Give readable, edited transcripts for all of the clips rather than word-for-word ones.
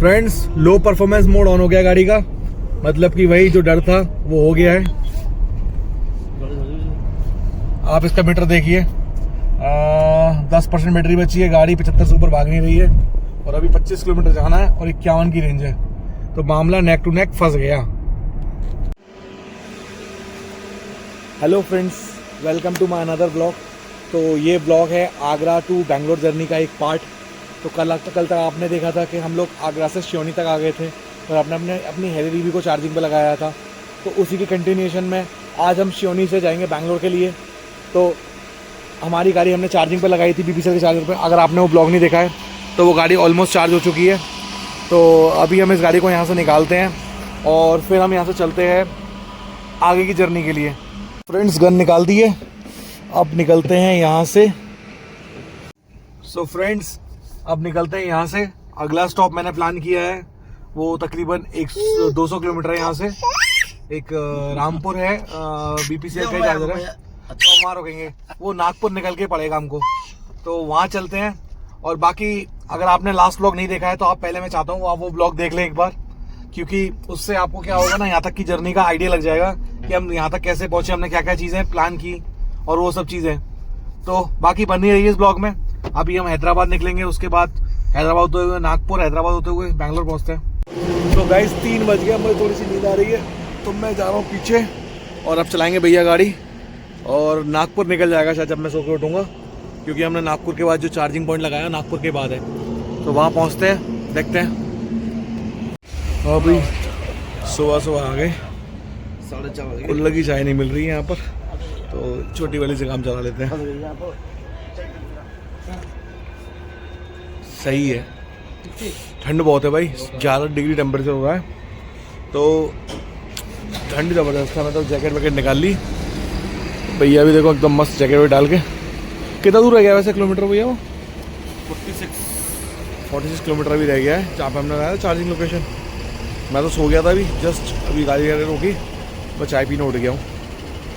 Friends low performance mode on हो गया गाड़ी का, मतलब कि वही जो डर था वो हो गया है। आप इसका मीटर देखिए, 10% बैटरी बची है, गाड़ी 75 से ऊपर भाग नहीं रही है और अभी 25 किलोमीटर जाना है और 51 की रेंज है, तो मामला नेक टू नेक फंस गया। Hello friends, welcome to my another blog. तो ये ब्लॉग है आगरा टू बैंगलोर जर्नी का एक पार्ट। तो कल तक आपने देखा था कि हम लोग आगरा से सियोनी तक आ गए थे और अपनी हेरी रीवी को चार्जिंग पे लगाया था। तो उसी की कंटिन्यूएशन में आज हम सियोनी से जाएंगे बैंगलोर के लिए। तो हमारी गाड़ी हमने चार्जिंग पे लगाई थी बीपीसीएल के चार्जर पे। अगर आपने वो ब्लॉग नहीं देखा है तो वो गाड़ी ऑलमोस्ट चार्ज हो चुकी है। तो अभी हम इस गाड़ी को यहाँ से निकालते हैं और फिर हम यहाँ से चलते हैं आगे की जर्नी के लिए। फ्रेंड्स गन निकाल दी है, अब निकलते हैं यहाँ से। सो फ्रेंड्स अब निकलते हैं यहाँ से। अगला स्टॉप मैंने प्लान किया है वो तकरीबन 200 किलोमीटर है यहाँ से। एक रामपुर है, बीपीसीएल का चार्जर है, तो वहाँ रुकेंगे। वो नागपुर निकल के पड़ेगा हमको, तो वहाँ चलते हैं। और बाकी अगर आपने लास्ट ब्लॉग नहीं देखा है तो आप पहले मैं चाहता हूँ आप वो ब्लॉग देख लें एक बार, क्योंकि उससे आपको क्या होगा ना, यहाँ तक की जर्नी का आइडिया लग जाएगा कि हम यहाँ तक कैसे पहुंचे, हमने क्या क्या चीज़ें प्लान की और वो सब चीज़ें। तो बाकी बनी रही है इस ब्लॉग में। अभी हम हैदराबाद निकलेंगे, उसके बाद हैदराबाद होते हुए नागपुर, हैदराबाद होते हुए बैंगलोर पहुँचते हैं। तो गाइस 3 बज गया, मुझे थोड़ी सी नींद आ रही है तो मैं जा रहा हूँ पीछे और अब चलाएंगे भैया गाड़ी और नागपुर निकल जाएगा शायद जब मैं सो के उठूँगा, क्योंकि हमने नागपुर के बाद जो चार्जिंग पॉइंट लगाया नागपुर के बाद है, तो वहाँ पहुँचते हैं, देखते हैं। अभी सुबह आ गए, 4:30 बजे। कुल्ला की चाय नहीं मिल रही है यहाँ पर, तो छोटी वाली से काम चला लेते हैं। सही है, ठंड बहुत है भाई, 11 डिग्री टेम्परेचर हो रहा है, तो ठंड ज़बरदस्त है। मैं तो जैकेट वैकेट निकाल ली, भैया भी देखो एकदम मस्त जैकेट डाल के। कितना दूर रह गया वैसे किलोमीटर भैया? वो 46 किलोमीटर भी रह गया है जहाँ पे हमने लगाया था चार्जिंग लोकेशन। मैं तो सो गया था अभी, जस्ट अभी गाड़ी रोकी, मैं चाय पीने उठ गया हूँ।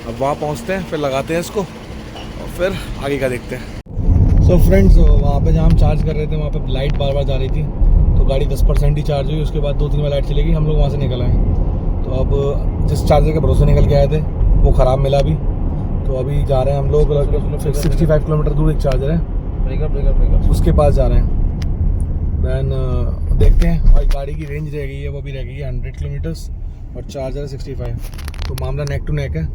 अब वहाँ पहुँचते हैं, फिर लगाते हैं इसको और फिर आगे का देखते हैं। सो फ्रेंड्स वहाँ पे जहाँ हम चार्ज कर रहे थे वहाँ पे लाइट बार बार जा रही थी, तो गाड़ी 10% ही चार्ज हुई, उसके बाद 2-3 बार लाइट चलेगी, हम लोग वहाँ से निकल आए। तो अब जिस चार्जर के भरोसे निकल के आए थे वो ख़राब मिला अभी, तो अभी जा रहे हैं हम लोग 65 किलोमीटर दूर एक चार्जर है, ब्रेकर उसके पास जा रहे हैं। दैन देखते हैं। और गाड़ी की रेंज रह गई है, वो भी रह गई है 100 किलोमीटर्स और चार्जर है 65, तो मामला नेक टू नेक है।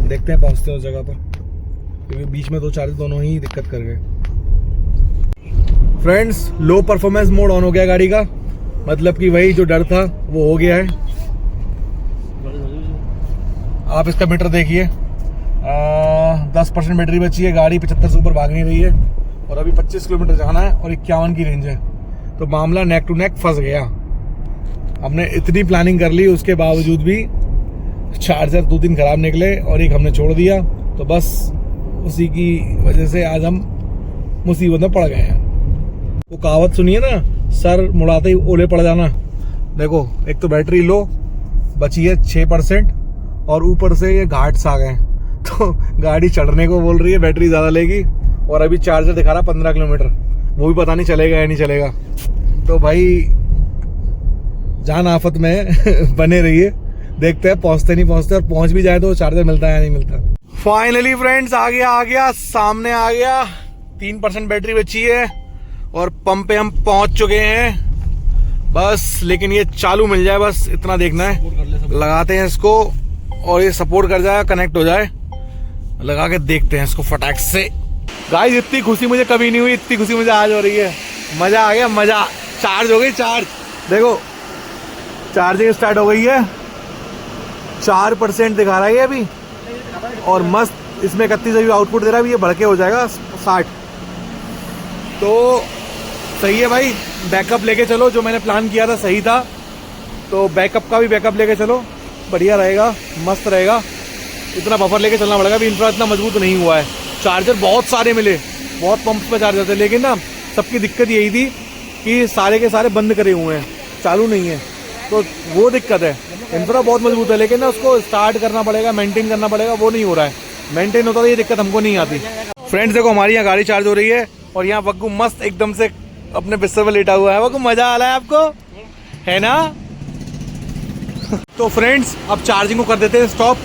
देखते हैं पहुँचते हैं उस जगह पर, क्योंकि बीच में 2 चार्जर दोनों ही दिक्कत कर गए। Friends low performance mode on हो गया गाड़ी का, मतलब कि वही जो डर था वो हो गया है। आप इसका मीटर देखिए, 10% बैटरी बची है, गाड़ी 75 से ऊपर भाग नहीं रही है और अभी 25 किलोमीटर जाना है और 51 की रेंज है, तो मामला नेक टू नेक फंस गया। हमने इतनी प्लानिंग कर ली, उसके बावजूद भी चार्जर 2 दिन खराब निकले और एक हमने छोड़ दिया, तो बस उसी की वजह से आज हम मुसीबत में पड़ गए हैं। वो कहावत सुनिए ना, सर मुड़ाते ही ओले पड़ जाना। देखो एक तो बैटरी लो बची है 6% और ऊपर से ये घाट्स आ गए, तो गाड़ी चढ़ने को बोल रही है, बैटरी ज़्यादा लेगी और अभी चार्जर दिखा रहा 15 किलोमीटर, वो भी पता नहीं चलेगा या नहीं चलेगा। तो भाई जान आफत में बने रहिए, देखते हैं पहुँचते नहीं पहुँचते, और पहुँच भी जाए तो चार्जर मिलता है या नहीं मिलता। फाइनली फ्रेंड्स आ गया, सामने आ गया, 3% बैटरी बची है और पंप पे हम पहुंच चुके हैं बस। लेकिन ये चालू मिल जाए बस, इतना देखना है। लगाते हैं इसको और ये सपोर्ट कर जाए, कनेक्ट हो जाए, लगा के देखते हैं इसको फटाक से। गाइस इतनी खुशी मुझे कभी नहीं हुई, इतनी खुशी मुझे आज हो रही है। मजा आ गया, मजा। चार्ज हो गई, चार्ज देखो, चार्जिंग स्टार्ट हो गई है, 4% दिखा रहा है अभी और मस्त इसमें 31 अभी आउटपुट दे रहा है, ये बढ़ के हो जाएगा 60। तो सही है भाई, बैकअप लेके चलो, जो मैंने प्लान किया था सही था, तो बैकअप का भी बैकअप लेके चलो, बढ़िया रहेगा, मस्त रहेगा। इतना बफर लेके चलना पड़ेगा, अभी इंफ्रा इतना मजबूत नहीं हुआ है। चार्जर बहुत सारे मिले, बहुत पंप पे चार्जर थे, लेकिन ना सबकी दिक्कत यही थी कि सारे के सारे बंद करे हुए हैं, चालू नहीं है, तो वो दिक्कत है। इंफ्रा बहुत मजबूत है, लेकिन ना उसको स्टार्ट करना पड़ेगा, मेंटेन करना पड़ेगा, वो नहीं हो रहा है। मेंटेन होता तो ये दिक्कत हमको नहीं आती। फ्रेंड्स देखो हमारी यहाँ गाड़ी चार्ज हो रही है और यहाँ वग्गू मस्त एकदम से अपने बिस्तर पर लेटा हुआ है। वग्गू मजा आ रहा है आपको? है ना। तो फ्रेंड्स अब चार्जिंग को कर देते हैं स्टॉप,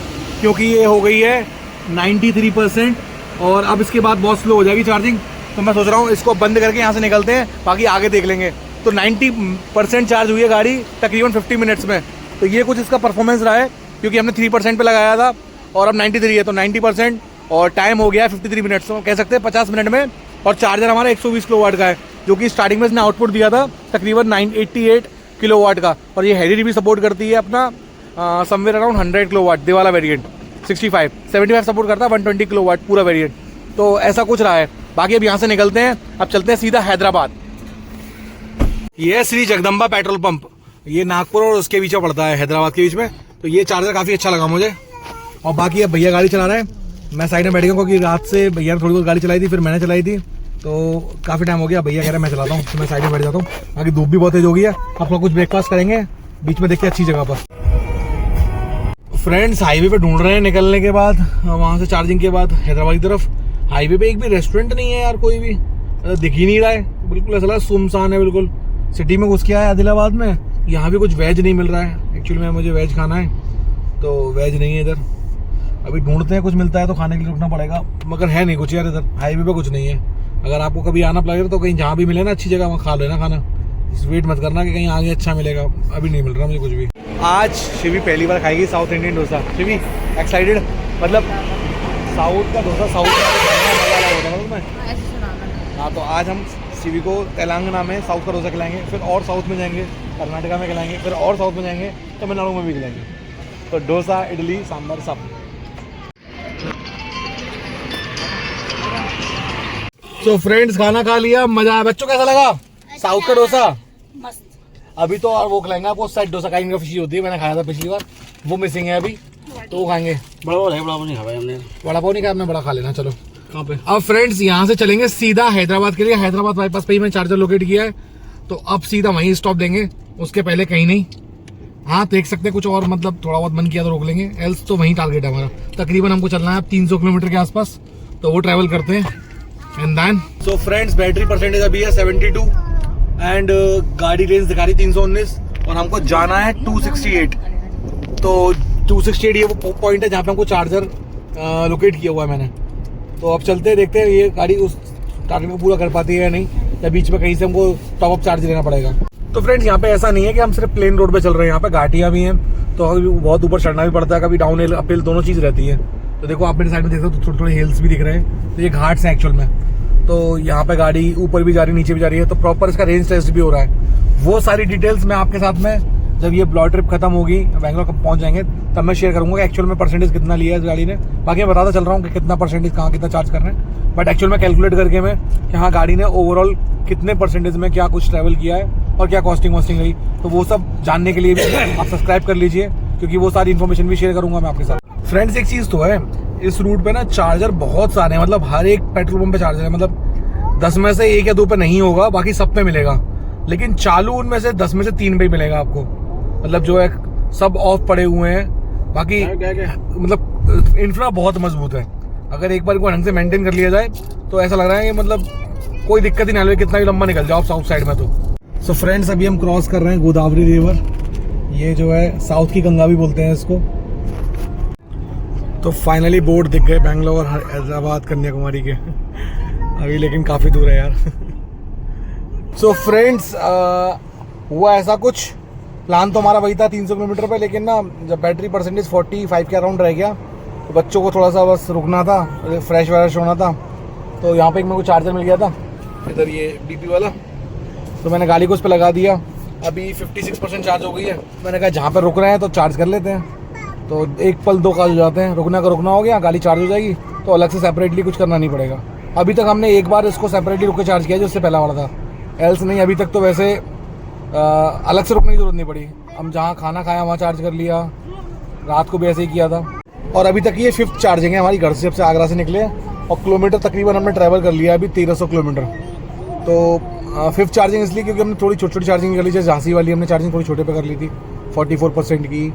क्योंकि ये हो गई है 93% और अब इसके बाद बहुत स्लो हो जाएगी चार्जिंग। तो मैं सोच रहा हूँ इसको बंद करके यहाँ से निकलते हैं, बाकी आगे देख लेंगे। तो 90% चार्ज हुई है गाड़ी तकरीबन 50 मिनट्स में। तो ये कुछ इसका परफॉर्मेंस रहा है, क्योंकि हमने 3% पे लगाया था और अब 93 है, तो 90% और टाइम हो गया है 53 मिनट्स, तो कह सकते हैं 50 मिनट में। और चार्जर हमारा 120 किलोवाट का है, जो कि स्टार्टिंग में इसने आउटपुट दिया था तकरीबन 988 किलोवाट का। और ये हैरी भी सपोर्ट करती है अपना समवेयर अराउंड 100 किलोवाट, दे वाला वेरिएंट। 75 सपोर्ट करता है, 120 किलोवाट पूरा वेरिएंट। तो ऐसा कुछ रहा है। बाकी अब यहाँ से निकलते हैं, अब चलते हैं सीधा हैदराबाद। ये श्री जगदम्बा पेट्रोल पंप, ये नागपुर और उसके बीच में पड़ता है, हैदराबाद के बीच में। तो ये चार्जर काफ़ी अच्छा लगा मुझे। और बाकी अब भैया गाड़ी चला रहे हैं, मैं साइड में बैठ गया, क्योंकि रात से भैया ने थोड़ी बहुत गाड़ी चलाई थी, फिर मैंने चलाई थी, तो काफ़ी टाइम हो गया। भैया कह रहे हैं मैं चलाता हूँ, तो मैं साइड में बैठ जाता हूँ। बाकी धूप भी बहुत तेज हो गई है। आप लोग कुछ ब्रेकफास्ट करेंगे, बीच में देखते हैं अच्छी जगह पर। फ्रेंड्स हाईवे पे ढूंढ रहे हैं निकलने के बाद, वहाँ से चार्जिंग के बाद हैदराबाद की तरफ। हाईवे पे एक भी रेस्टोरेंट नहीं है यार, कोई भी दिख ही नहीं रहा है, बिल्कुल ऐसा सुनसान है बिल्कुल। सिटी में घुस के आया आदिलाबाद में, यहाँ भी कुछ वेज नहीं मिल रहा है। एक्चुअली में मुझे वेज खाना है, तो वेज नहीं है इधर। अभी ढूंढते हैं, कुछ मिलता है तो खाने के लिए रुकना पड़ेगा, मगर है नहीं कुछ यार इधर। हाईवे पे कुछ नहीं है। अगर आपको कभी आना पड़ेगा तो कहीं जहाँ भी मिले ना अच्छी जगह, वहाँ खा लेना खाना। वेट मत करना कि कहीं आगे अच्छा मिलेगा, अभी नहीं मिल रहा मुझे कुछ भी। आज शिवी पहली बार खाएगी south Indian dosa. Shivi excited, मतलब साउथ का डोसा साउथ में। हाँ, तो आज हम शिवी को तेलंगाना में साउथ का डोसा खिलाएंगे, फिर और साउथ में जाएंगे, कर्नाटका में खिलाएंगे, फिर और साउथ में जाएंगे, तमिलनाडु में भी खिलाएंगे। तो डोसा, इडली, सांभर सब। तो फ्रेंड्स खाना खा लिया, मजा आया। बच्चों कैसा लगा साउथ का डोसा? मस्त। अभी तो और वो खिलाएंगे आपको साइड डोसा, काइंड का फिशी होती है, मैंने खाया था पिछली बार, वो मिसिंग है अभी, तो वो खाएंगे। बड़ा पाव नहीं खाया हमने, बड़ा पाव नहीं खाया हमने, बड़ा खा लेना। चलो कहाँ पे? अब फ्रेंड्स यहाँ से चलेंगे सीधा हैदराबाद के लिए। हैदराबाद बाईपास पे ही मैंने चार्जर लोकेट किया है, तो अब सीधा वहीं स्टॉप देंगे, उसके पहले कहीं नहीं। हाँ देख सकते हैं कुछ और, मतलब थोड़ा बहुत मन किया तो रोक लेंगे, एल्स तो वहीं टारगेट है हमारा। तकरीबन हमको चलना है अब 300 किलोमीटर के आसपास, तो वो ट्रैवल करते हैं and then. So friends battery percentage अभी है 72 एंड गाड़ी रेंज दिखा रही 319 और हमको जाना है 268। तो 268 ये वो पॉइंट है जहाँ पे हमको चार्जर लोकेट किया हुआ है मैंने। तो अब चलते हैं, देखते हैं ये गाड़ी उस टारगेट को पूरा कर पाती है या नहीं, या बीच में कहीं से हमको टॉप अप चार्ज लेना पड़ेगा। तो फ्रेंड्स यहाँ पे ऐसा नहीं है कि हम सिर्फ प्लेन रोड पे चल रहे हैं, यहाँ पे घाटियाँ भी हैं, तो कभी बहुत ऊपर चढ़ना भी पड़ता है, कभी डाउन हिल अप हिल दोनों चीज़ रहती है। तो देखो आप मेरे साइड में देख सकते हो, थोड़े थोड़े हिल्स भी दिख रहे हैं, तो ये घाट्स हैं एक्चुअल में। तो यहाँ पे गाड़ी ऊपर भी जा रही है, नीचे भी जा रही है, तो प्रॉपर इसका रेंज टेस्ट भी हो रहा है। वो सारी डिटेल्स मैं आपके साथ में जब ये ब्लॉग ट्रिप खत्म होगी, बैंगलोर कब पहुंच जाएंगे, तब मैं शेयर करूंगा कि एक्चुअल में परसेंटेज कितना लिया है इस गाड़ी ने। बाकी मैं बताता चल रहा हूँ कि कितना परसेंटेज कहाँ कितना चार्ज कर रहे हैं, बट एक्चुअल में कैलकुलेट करके मैं कि हाँ गाड़ी ने ओवरऑल कितने परसेंटेज में क्या कुछ ट्रैवल किया है और क्या कॉस्टिंग वॉस्टिंग रही, तो वो सब जानने के लिए भी आप सब्सक्राइब कर लीजिए, क्योंकि वो सारी इन्फॉर्मेशन भी शेयर करूंगा मैं आपके साथ। फ्रेंड्स एक चीज़ तो है, इस रूट पे ना चार्जर बहुत सारे हैं, मतलब हर एक पेट्रोल पंप पे चार्जर है, मतलब 10 में से 1 या 2 पे नहीं होगा, बाकी सब पे मिलेगा। लेकिन चालू उनमें से 10 में से 3 पे ही मिलेगा आपको, मतलब जो है सब ऑफ पड़े हुए हैं। बाकी मतलब इंफ्रा बहुत मजबूत है, अगर एक बार इनको ढंग से मेंटेन कर लिया जाए तो ऐसा लग रहा है कि मतलब कोई दिक्कत ही ना हो, कितना भी लंबा निकल जाओ साउथ साइड में। तो सो फ्रेंड्स अभी हम क्रॉस कर रहे हैं गोदावरी रिवर, ये जो है साउथ की गंगा भी बोलते हैं इसको। तो फाइनली बोर्ड दिख गए बैंगलोर हैदराबाद कन्याकुमारी के अभी, लेकिन काफ़ी दूर है यार। सो फ्रेंड्स हुआ ऐसा कुछ, प्लान तो हमारा वही था 300 किलोमीटर पे, लेकिन ना जब बैटरी परसेंटेज 45 के अराउंड रह गया, तो बच्चों को थोड़ा सा बस रुकना था, फ्रेश व्रेश होना था। तो यहाँ पे एक मेरे को चार्जर मिल गया था इधर, ये BP वाला, तो मैंने गाड़ी को उस पर लगा दिया। अभी 56% चार्ज हो गई है। मैंने कहा जहाँ पर रुक रहे हैं तो चार्ज कर लेते हैं, तो एक पल दो काज हो जाते हैं। रुकना का रुकना हो गया, गाड़ी चार्ज हो जाएगी, तो अलग से सेपरेटली कुछ करना नहीं पड़ेगा। अभी तक हमने एक बार इसको सेपरेटली रुक के चार्ज किया जो उससे पहला वाला था, एल्स नहीं अभी तक तो वैसे अलग से रुकने की जरूरत नहीं पड़ी। हम जहाँ खाना खाया वहाँ चार्ज कर लिया, रात को भी ऐसे ही किया था। और अभी तक ये 5th चार्जिंग है हमारी, घर से जब से आगरा से निकले, और किलोमीटर तकरीबन हमने ट्रैवल कर लिया अभी 1300 किलोमीटर। तो 5th चार्जिंग इसलिए क्योंकि हमने थोड़ी छोटी छोटी चार्जिंग कर ली, जैसे झांसी वाली हमने चार्जिंग थोड़ी छोटे पे कर ली थी 44% की,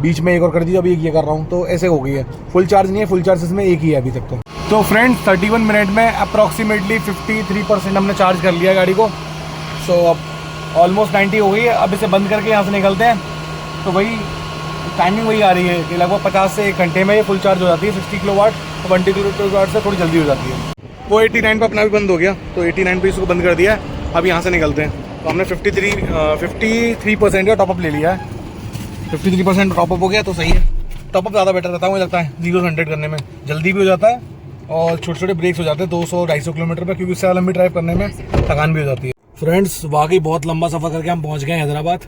बीच में एक और कर दी, अभी एक ये कर रहा हूँ, तो ऐसे हो गई है। फुल चार्ज नहीं है, फुल चार्ज इसमें एक ही है अभी तक। तो फ्रेंड्स 31 मिनट में अप्रॉक्सीमेटली 53% हमने चार्ज कर लिया गाड़ी को। सो अब ऑलमोस्ट 90 हो गई है। अब इसे बंद करके यहाँ से निकलते हैं। तो वही टाइमिंग वही आ रही है कि लगभग 50 से 1 घंटे में ये फुल चार्ज हो जाती है 60 किलोवाट, और 1 किलोवाट से थोड़ी जल्दी हो जाती है। वो 89 पर अपना भी बंद हो गया, तो 89 पे इसको बंद कर दिया है। अब यहाँ से निकलते हैं। तो हमने 53% का टॉपअप ले लिया है। 53% टॉपअप हो गया तो सही है। टॉपअप ज़्यादा बेटर रहता है मुझे लगता है 0 से 100 करने में, जल्दी भी हो जाता है और छोटे छोटे ब्रेक्स हो जाते हैं 200-250 किलोमीटर पर, क्योंकि उससे लंबी ड्राइव करने में थकान भी हो जाती है। फ्रेंड्स वाकई बहुत लंबा सफ़र करके हम पहुँच गए हैदराबाद।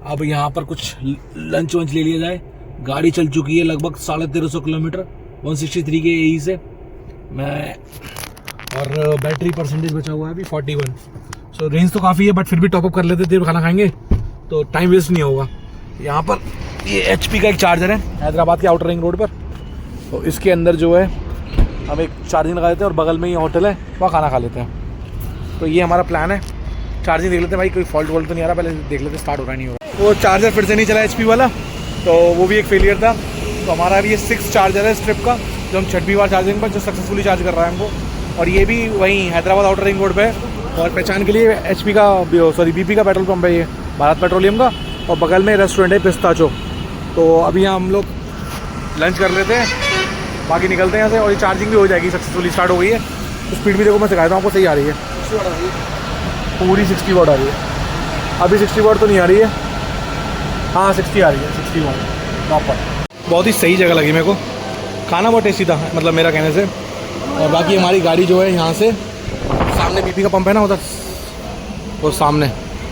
अब यहाँ पर कुछ लंच वंच ले लिया जाए। गाड़ी चल चुकी है लगभग 1350 किलोमीटर 163 के AE से मैं, और बैटरी परसेंटेज बचा हुआ है अभी 41। सो रेंज तो काफ़ी है, बट फिर भी टॉपअप कर लेते थे, खाना खाएंगे तो टाइम वेस्ट नहीं होगा। यहाँ पर ये HP का एक चार्जर है हैदराबाद के आउटर रिंग रोड पर, तो इसके अंदर जो है हम एक चार्जिंग लगा देते हैं और बगल में ही होटल है, वहाँ खाना खा लेते हैं। तो ये हमारा प्लान है। चार्जिंग देख लेते हैं भाई, कोई फॉल्ट वॉल्ट तो नहीं आ रहा, पहले देख लेते स्टार्ट हो रहा नहीं होगा। वो चार्जर फिर से नहीं चला HP वाला, तो वो भी एक फेलियर था। तो हमारा अभी ये 6 चार्जर है स्ट्रिप का, जो हम 6वीं बार चार्जिंग पर जो सक्सेसफुली चार्ज कर रहा है हमको। और ये भी वहीं हैदराबाद आउटर रिंग रोड पे है। और पहचान के लिए HP का BP का पेट्रोल पंप है ये, भारत पेट्रोलियम का, और बगल में रेस्टोरेंट है पिस्ताचो। तो अभी यहाँ हम लोग लंच कर लेते हैं, बाकी निकलते हैं यहाँ से। और ये चार्जिंग भी हो जाएगी, सक्सेसफुली स्टार्ट हो गई है। तो स्पीड भी देखो, मैं सिखाता हूँ आपको, सही आ रही है, पूरी 60 वाट आ रही है। अभी 60 वाट तो नहीं आ रही है, हाँ 60 आ रही है, 60 वाट प्रॉपर। बहुत ही सही जगह लगी मेरे को, खाना बहुत टेस्टी था मतलब मेरा कहने से। और बाकी हमारी गाड़ी जो है यहाँ से सामने BP का पंप है ना, उधर वो सामने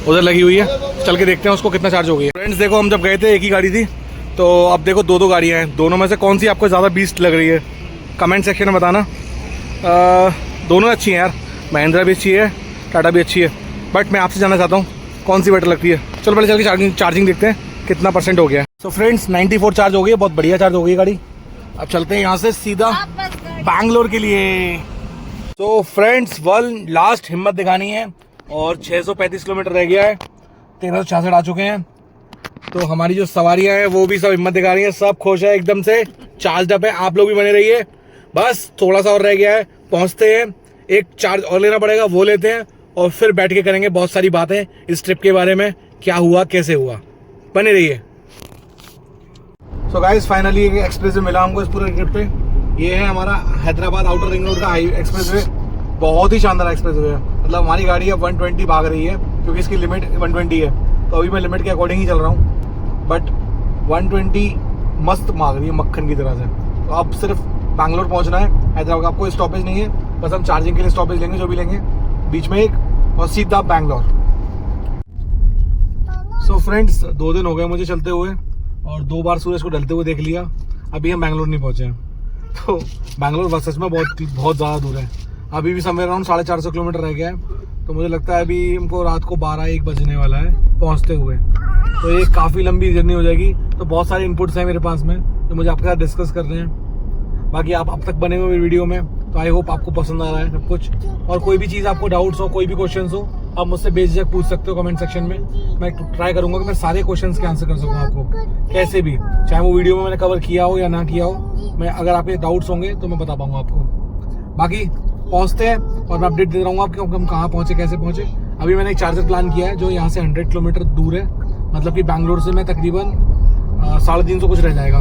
उधर लगी हुई है। चल के देखते हैं उसको कितना चार्ज हो गई है। फ्रेंड्स देखो, हम जब गए थे एक ही गाड़ी थी, तो अब देखो 2 गाड़ियाँ हैं। दोनों में से कौन सी आपको ज़्यादा बीस्ट लग रही है, कमेंट सेक्शन में बताना। दोनों अच्छी हैं यार, महिंद्रा भी अच्छी है, टाटा भी अच्छी है, बट मैं आपसे जानना चाहता हूँ कौन सी बेटर लगती है। चलो पहले चल के चार्जिंग देखते हैं कितना % हो गया। तो फ्रेंड्स 94 चार्ज हो गई है, बहुत बढ़िया चार्ज हो गई गाड़ी। अब चलते हैं यहाँ से सीधा बैंगलोर के लिए। तो फ्रेंड्स लास्ट हिम्मत दिखानी है, और 635 किलोमीटर रह गया है, 1366 आ चुके हैं। तो हमारी जो सवारियां हैं वो भी सब हिम्मत दिखा रही हैं, सब खुश है, एकदम से चार्ज अप है। आप लोग भी बने रहिए, बस थोड़ा सा और रह गया है, पहुंचते हैं। एक चार्ज और लेना पड़ेगा, वो लेते हैं, और फिर बैठ के करेंगे बहुत सारी बातें इस ट्रिप के बारे में, क्या हुआ कैसे हुआ। बने रहिए। सो गाइस फाइनली एक एक्सप्रेस वे मिला हमको इस पूरे ट्रिप पे। ये है हमारा हैदराबाद आउटर रिंग रोड का एक्सप्रेस वे। बहुत ही शानदार एक्सप्रेस वे है, मतलब हमारी गाड़ी अब 120 भाग रही है, क्योंकि इसकी लिमिट 120 है। तो अभी मैं लिमिट के अकॉर्डिंग ही चल रहा हूँ, बट 120 मस्त भाग रही है मक्खन की तरह से। तो अब सिर्फ बैंगलोर पहुँचना है। हैदराबाद आपको स्टॉपेज नहीं है, बस हम चार्जिंग के लिए स्टॉपेज लेंगे, जो भी लेंगे बीच में एक, और सीधा बैंगलोर। सो फ्रेंड्स 2 दिन हो गए मुझे चलते हुए, और 2 बार सूरज को ढलते हुए देख लिया। अभी हम बैंगलोर नहीं पहुँचे हैं। तो बैंगलोर सच में बहुत ज़्यादा दूर है। अभी भी समवेयर अराउंड 450 किलोमीटर रह गया है। तो मुझे लगता है अभी हमको रात को 12-1 बजने वाला है पहुंचते हुए। तो ये काफ़ी लंबी जर्नी हो जाएगी। तो बहुत सारे इनपुट्स हैं मेरे पास में, जो मुझे आपके साथ डिस्कस करने हैं। बाकी आप अब तक बने हुए वीडियो में, तो आई होप आपको पसंद आ रहा है सब कुछ। और कोई भी चीज़ आपको डाउट्स हो, कोई भी क्वेश्चन हो, आप मुझसे बेझिझक पूछ सकते हो कमेंट सेक्शन में। मैं ट्राई करूंगा कि मैं सारे क्वेश्चंस के आंसर कर सकूँ आपको, कैसे भी, चाहे वो वीडियो में मैंने कवर किया हो या ना किया हो। मैं अगर आपके डाउट्स होंगे तो मैं बता पाऊंगा आपको। बाकी पहुंचते हैं और मैं अपडेट देता रहूँगा आपको हम कहाँ पहुँचे, कैसे पहुँचे। अभी मैंने एक चार्जर प्लान किया है जो यहाँ से 100 किलोमीटर दूर है, मतलब कि बैंगलोर से मैं तकरीबन 350 कुछ रह जाएगा।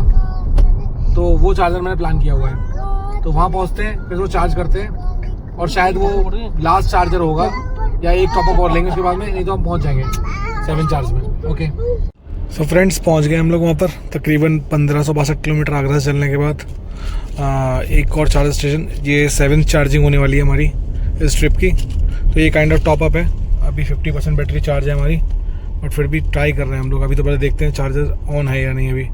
तो वो चार्जर मैंने प्लान किया हुआ है। तो वहाँ पहुँचते हैं, फिर वो चार्ज करते हैं, और शायद वो लास्ट चार्जर होगा, या एक टॉपअप और लेंगे उसके बाद में, नहीं तो हम पहुँच जाएंगे 7 चार्ज में। ओके सो फ्रेंड्स पहुँच गए हम लोग वहाँ पर, तकरीबन 1562 किलोमीटर आगरा से चलने के बाद। एक और चार्जर स्टेशन, ये 7th चार्जिंग होने वाली है हमारी इस ट्रिप की। तो ये काइंड ऑफ टॉपअप है। अभी 50% बैटरी चार्ज है हमारी, बट फिर भी ट्राई कर रहे हैं हम लोग। अभी तो पहले देखते हैं चार्जर ऑन है या नहीं। अभी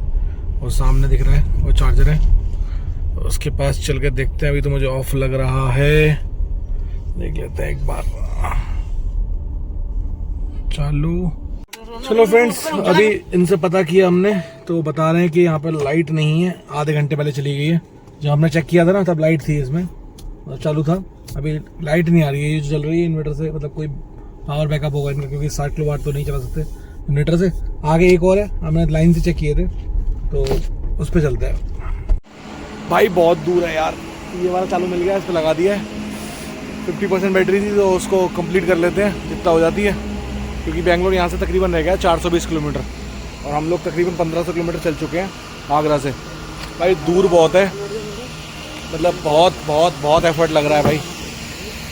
वो सामने दिख रहा है, वो चार्जर है, उसके पास चल के देखते हैं। अभी तो मुझे ऑफ लग रहा है, देख लेते हैं एक बार। चालू। चलो फ्रेंड्स अभी इनसे पता किया हमने, तो बता रहे हैं कि यहाँ पर लाइट नहीं है, आधे घंटे पहले चली गई है। जब हमने चेक किया था ना तब लाइट थी इसमें, मतलब चालू था। अभी लाइट नहीं आ रही है, ये जो चल रही है इन्वर्टर से, मतलब कोई पावर बैकअप होगा इनका, क्योंकि 60 किलोवाट तो नहीं चला सकते इन्वर्टर से। आगे एक और है, हमने लाइन से चेक किए थे, तो उस पर चलते हैं। भाई बहुत दूर है यार, ये वाला चालू मिल गया, इस पर लगा दिया है। 50% बैटरी थी, तो उसको कंप्लीट कर लेते हैं जितना हो जाती है। क्योंकि बेंगलोर यहाँ से तकरीबन रह गया 420 किलोमीटर और हम लोग तकरीबन 1500 किलोमीटर चल चुके हैं आगरा से। भाई दूर बहुत है, मतलब बहुत एफर्ट लग रहा है भाई।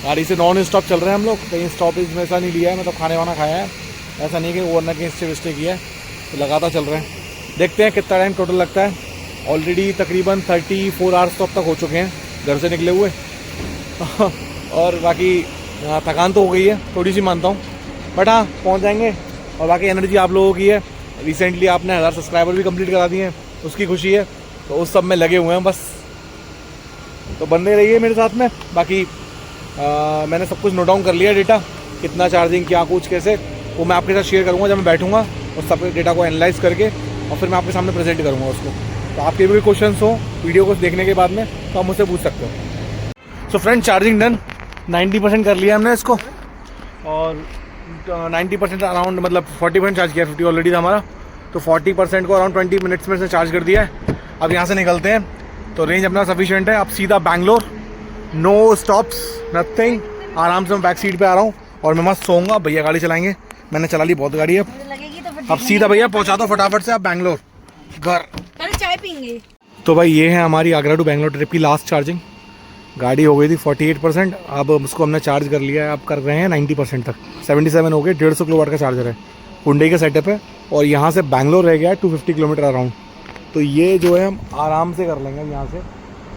गाड़ी से नॉन स्टॉप चल रहे हैं हम लोग, कहीं स्टॉपेज में ऐसा नहीं लिया है, मतलब खाने वाना खाया है, ऐसा नहीं कि ओवरनाइट कहीं स्टे विस्टे किया है, तो लगातार चल रहे हैं। देखते हैं कितना टाइम टोटल लगता है। ऑलरेडी तकरीबन 34 आवर्स तो अब तक हो चुके हैं घर से निकले हुए और बाकी थकान तो हो गई है थोड़ी सी, मानता हूँ, बट हाँ पहुँच जाएंगे। और बाकी एनर्जी आप लोगों की है, रिसेंटली आपने 1000 सब्सक्राइबर भी कंप्लीट करा दिए हैं, उसकी खुशी है, तो उस सब में लगे हुए हैं बस। तो बंदे रहिए मेरे साथ में। बाकी मैंने सब कुछ नोट डाउन कर लिया डेटा, कितना चार्जिंग, क्या कुछ कैसे, वो मैं आपके साथ शेयर करूँगा जब मैं बैठूँगा और सब डेटा को एनालाइज करके और फिर मैं आपके सामने प्रेजेंट करूँगा उसको। तो आपके भी क्वेश्चंस हो वीडियो को देखने के बाद में तो आप मुझसे पूछ सकते हो। सो फ्रेंड, चार्जिंग डन, 90% कर लिया हमने इसको और 90% अराउंड, मतलब 40% चार्ज किया, 50 ऑलरेडी था हमारा, तो 40% को अराउंड 20 मिनट्स में से चार्ज कर दिया है। अब यहाँ से निकलते हैं, तो रेंज अपना सफिशिएंट है। अब सीधा बैंगलोर, नो स्टॉप्स नथिंग, आराम से मैं बैक सीट पे आ रहा हूँ और मैं मस्त सोऊंगा। भैया गाड़ी चलाएंगे, मैंने चला ली बहुत गाड़ी अब सीधा भैया पहुँचा दो फटाफट से आप बैंगलोर घर। चाय पीएंगे। तो भाई ये है हमारी आगरा टू बैंगलोर ट्रिप की लास्ट चार्जिंग। गाड़ी हो गई थी 48%, अब उसको हमने चार्ज कर लिया है, अब कर रहे हैं 90% तक, 77 हो गए। 150 किलोवाट का चार्जर है, हुंडई का सेटअप है और यहाँ से बैंगलोर रह गया है 250 किलोमीटर अराउंड। तो ये जो है हम आराम से कर लेंगे यहाँ से,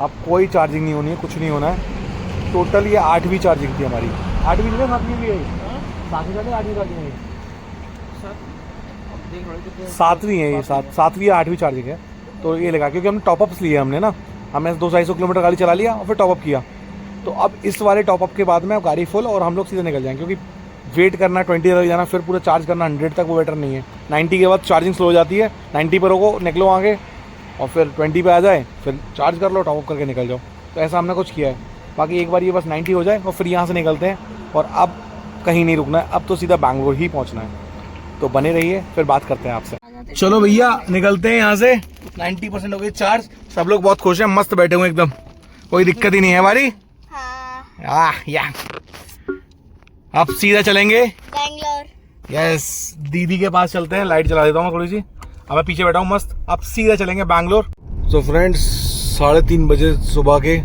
अब कोई चार्जिंग नहीं होनी है, कुछ नहीं होना है। टोटल ये 8वीं चार्जिंग थी हमारी, 8वीं नहीं 7वीं भी है, 8वीं चार्जिंग है, 7वीं है ये, 7वीं 8वीं चार्जिंग है। तो ये लगा क्योंकि हमने टॉपअप्स लिए हमने ना, हमने 200-250 किलोमीटर गाड़ी चला लिया और फिर टॉपअप किया, तो अब इस वाले टॉपअप के बाद में अब गाड़ी फुल और हम लोग सीधे निकल जाएंगे, क्योंकि वेट करना 20 तक जाना, फिर पूरा चार्ज करना 100 तक, वो बेटर नहीं है। 90 के बाद चार्जिंग स्लो हो जाती है, 90 पर हो निकलो आगे और फिर 20 पे आ जाए, फिर चार्ज कर लो, टॉपअप करके निकल जाओ। तो ऐसा हमने कुछ किया है। बाकी एक बार ये बस 90 हो जाए और फिर यहाँ से निकलते हैं और अब कहीं नहीं रुकना है, अब तो सीधा बैंगलोर ही पहुँचना है। तो बने रहिए, फिर बात करते हैं आपसे। चलो भैया निकलते हैं यहाँ से, 90% हो गई चार्ज, सब लोग बहुत खुश हैं, मस्त बैठे हुए एकदम, कोई दिक्कत ही नहीं है हमारी। या अब सीधा चलेंगे बैंगलोर। यस, दीदी के पास चलते हैं, लाइट जला देता हूँ थोड़ी सी, अब मैं पीछे बैठा हूँ मस्त। अब सीधा चलेंगे बैंगलोर। सो फ्रेंड्स, 3:30 बजे सुबह के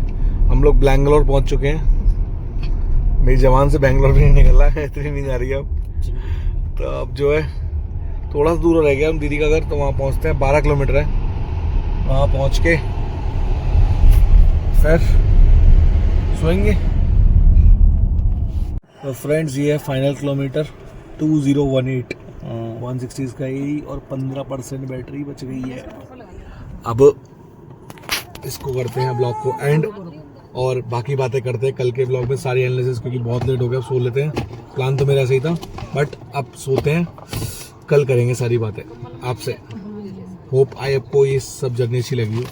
हम लोग बैंगलोर पहुँच चुके हैं। मेरी जवान से बैंगलोर भी नहीं निकला है, इतनी नहीं जा रही है अब। तो अब जो है थोड़ा सा दूर रह गया हम दीदी का घर, तो वहाँ पहुँचते हैं, 12 किलोमीटर है, वहाँ पहुँच के फिर सोएंगे। तो फ्रेंड्स ये है फाइनल किलोमीटर 2018, 160 का ही और 15% बैटरी बच गई है। अब इसको करते हैं ब्लॉग को एंड और बाकी बातें करते हैं कल के ब्लॉग में, सारी एनालिसिस, क्योंकि बहुत लेट हो गया, अब सो लेते हैं। प्लान तो मेरा सही था, बट अब सोते हैं, कल करेंगे सारी बातें आपसे। होप आपको ये सब जर्नी अच्छी लगी हो।